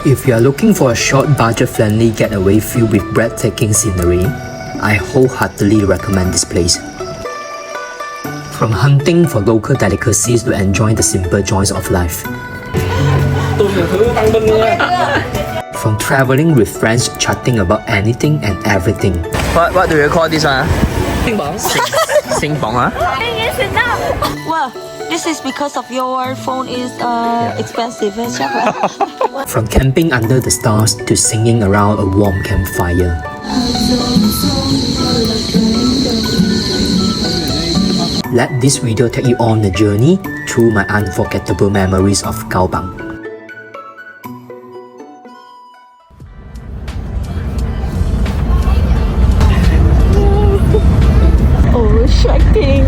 If you are looking for a short budget-friendly getaway filled with breathtaking scenery, I wholeheartedly recommend this place. From hunting for local delicacies to enjoying the simple joys of life. From traveling with friends chatting about anything and everything. What do you call this one? Sing bong, huh? Well, this is because of your phone is expensive. From camping under the stars to singing around a warm campfire. Let this video take you on a journey through my unforgettable memories of Cao Bằng. Oh, shocking.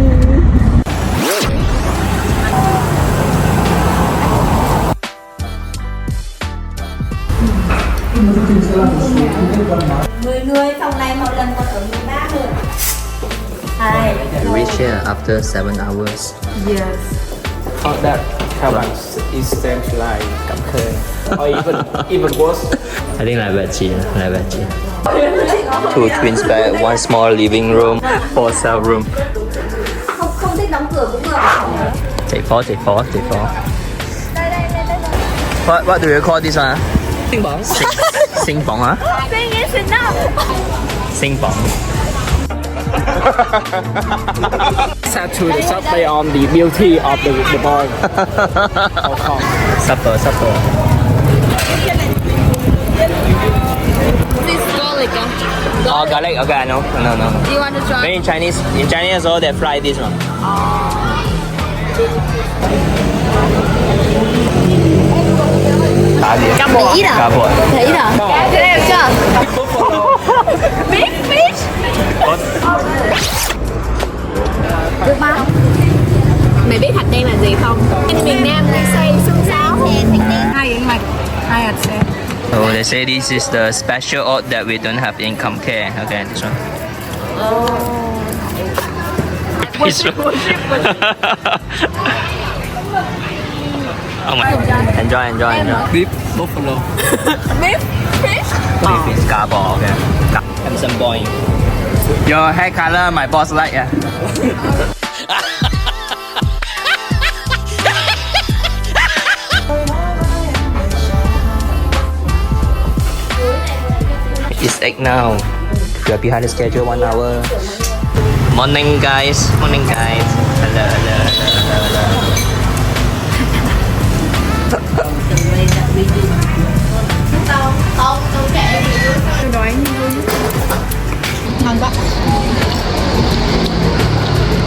Người phòng này một lần còn ở 13 người. You reach here after 7 hours. Yes. Thought that Cao Bằng is same like Cẩm Khê, or even worse. I think like veggie. Two twins bed, one small living room, 4 cell room. Không thích đóng cửa cũng được. Chạy phố. What do you call this one? Sing bong, huh? Sing bong. Sad to the subway on the beauty of the boy. Supper. This garlic. Oh, garlic. Okay, no. You want to try? Maybe in Chinese also they fry this one. Cá bò. Cá bò. Thấy rồi. Thế này được chưa? Fish. Được mà. Mày biết thạch đen là gì không? Bên miền Nam hay xay xương sáo. Hai yến mạch. Hai hạt sen. So they say this is the special oat that we don't have in Cẩm Khê. Okay, this one. This one. Oh my. Enjoy. Beef buffalo. Beef fish. Beef is cá bò. Okay. And some boy. Your hair color, my boss like. Yeah. It's 8 now. We are behind the schedule 1 hour. Morning guys. Hello. Ngon quá.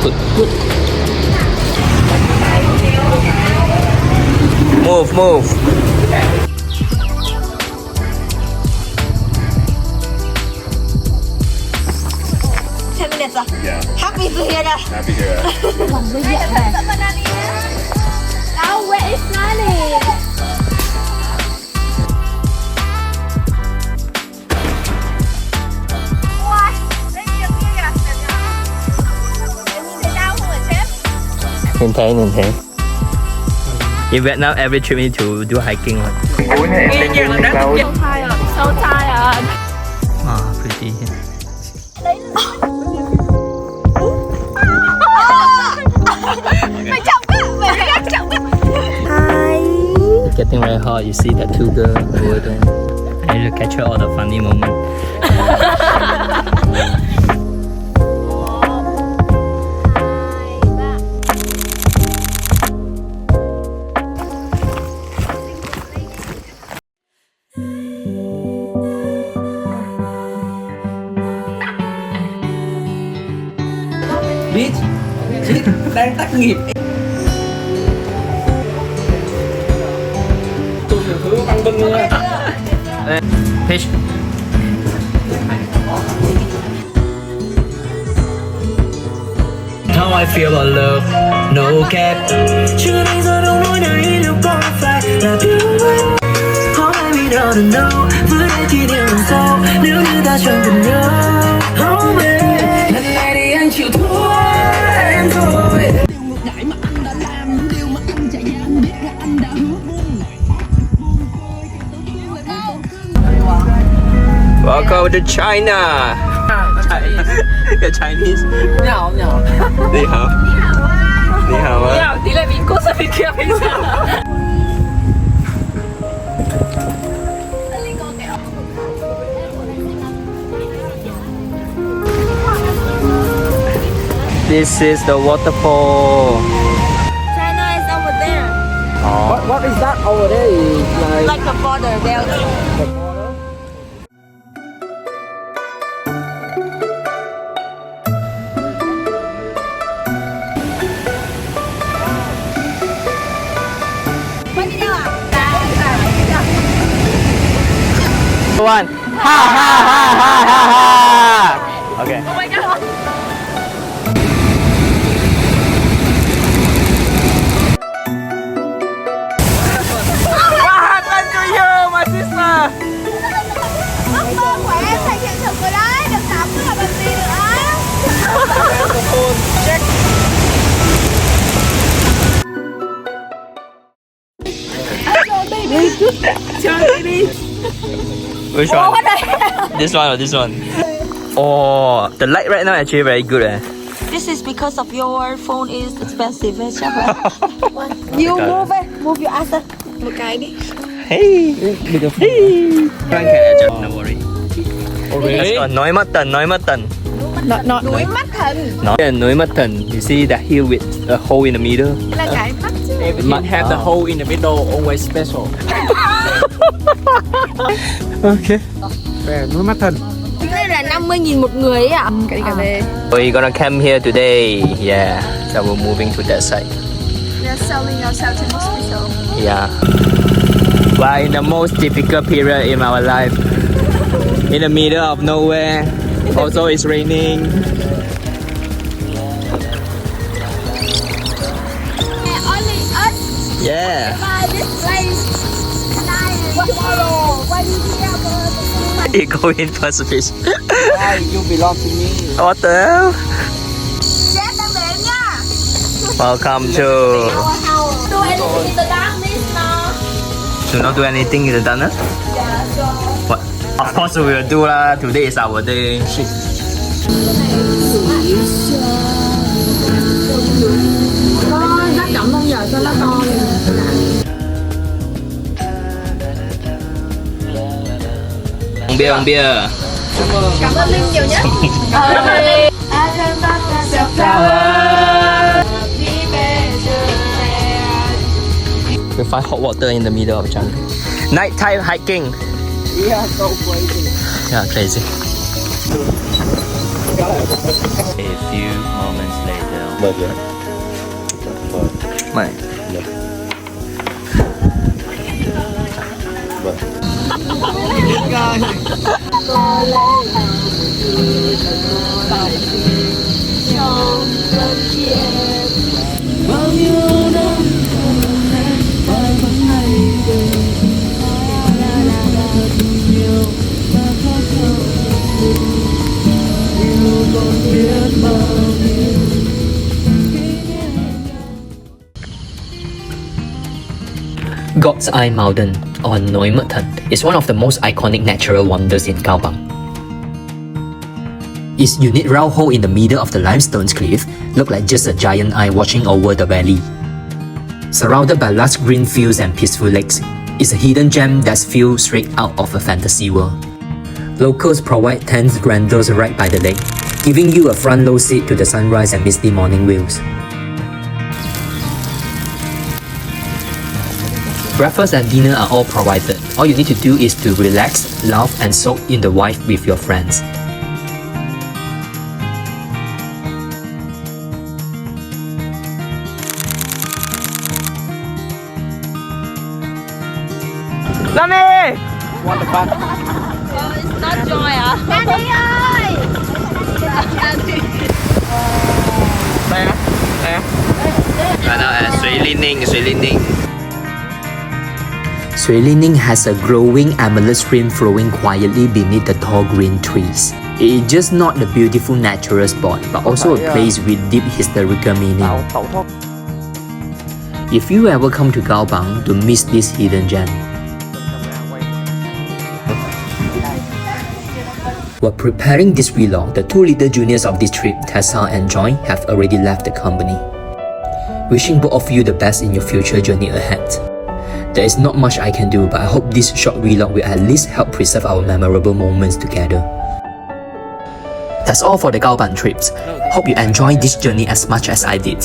Good. Move. Yeah. Happy to hear that. Happy to hear that. Còn với diện này. Oh, where is Nani? Nhìn thấy. In Vietnam, every trip need to do hiking. So tired. Pretty. It's getting very hot. You see that two girls over there. I need to capture all the funny moments. Biết đang tác nghiệp. Tôi thử ăn binh nha. Fish. How I feel about love, no cap. Chưa đây giờ đâu nỗi này liệu có phải là điều anh hỏi mình đâu đừng đâu với đây thì điều làm sao nếu như ta chẳng cần nhau. Oh baby, lần này thì anh chịu thua em thôi. Điều ngược đãi mà anh đã làm, điều mà anh chạy dám biết là anh đã hứa buông. Welcome to China. You're Chinese. 你好，你好。你好。你好啊。你好，你来民国是民国名字。This is the waterfall. China is over there. What is that over there? Is Like the border belt. One. Ha ha ha ha ha ha. Okay. Oh my god. What happened to you, my sister? Ước mơ của em thành hiện thực rồi đấy. Được tắm nữa là bằng gì nữa. Which one? This one or this one? Oh, the light right now actually very good. This is because of your phone is expensive. Chắc là. You move it. Move your ass. Một cái đi. Hey. Hey. Quang can adjust, no worry. Let's go. Nói mất Thần, nói mất Thần. Núi mắt thần. Nói mất Thần. You see that hill with a hole in the middle? Là cái mắt chứ. It have the hole in the middle, always special. Okay. Núi mắt thần. Đây là 50.000 một người ấy ạ. Cái đi cà phê. We're gonna camp here today. Yeah. So we're moving to that side. They're selling ourselves in hospital. Yeah. We're in the most difficult period in our life. In the middle of nowhere. Also, it's raining. Only us Yeah. buy this place. Tomorrow. When you here, You go in first fish. Why you belong to me? What the hell? Chết đang đến nha. Welcome to. Do anything in the darkness now. Do not do anything in the darkness? Yeah, so. What? Of course we will do lah. Today is our day. Nó rất chậm không giờ sao nó to vậy? Uống bia. Cảm ơn Linh nhiều nhé. We find hot water in the middle of jungle. Nighttime hiking. Yeah, so crazy. Yeah, crazy. A few moments later. Mày. God's Eye Mountain, or Noi Mat Thần, is one of the most iconic natural wonders in Cao Bằng. Its unique round hole in the middle of the limestone cliff looked like just a giant eye watching over the valley. Surrounded by lush green fields and peaceful lakes, it's a hidden gem that's filled straight out of a fantasy world. Locals provide tents rentals right by the lake, giving you a front row seat to the sunrise and misty morning views. Breakfast and dinner are all provided. All you need to do is to relax, laugh and soak in the vibe with your friends. Nani! What the fuck? It's not joy à? Daddy ơi. Đây á? Đây á? Right now at Suối Lê Nin. Suối Lê Nin has a growing amethyst stream flowing quietly beneath the tall green trees. It is just not a beautiful natural spot, but also a place with deep historical meaning. If you ever come to Cao Bằng, don't miss this hidden gem. While preparing this vlog, the two little juniors of this trip, Tessa and Joy, have already left the company. Wishing both of you the best in your future journey ahead. There is not much I can do, but I hope this short vlog will at least help preserve our memorable moments together. That's all for the Cao Bằng trips. Hope you enjoyed this journey as much as I did.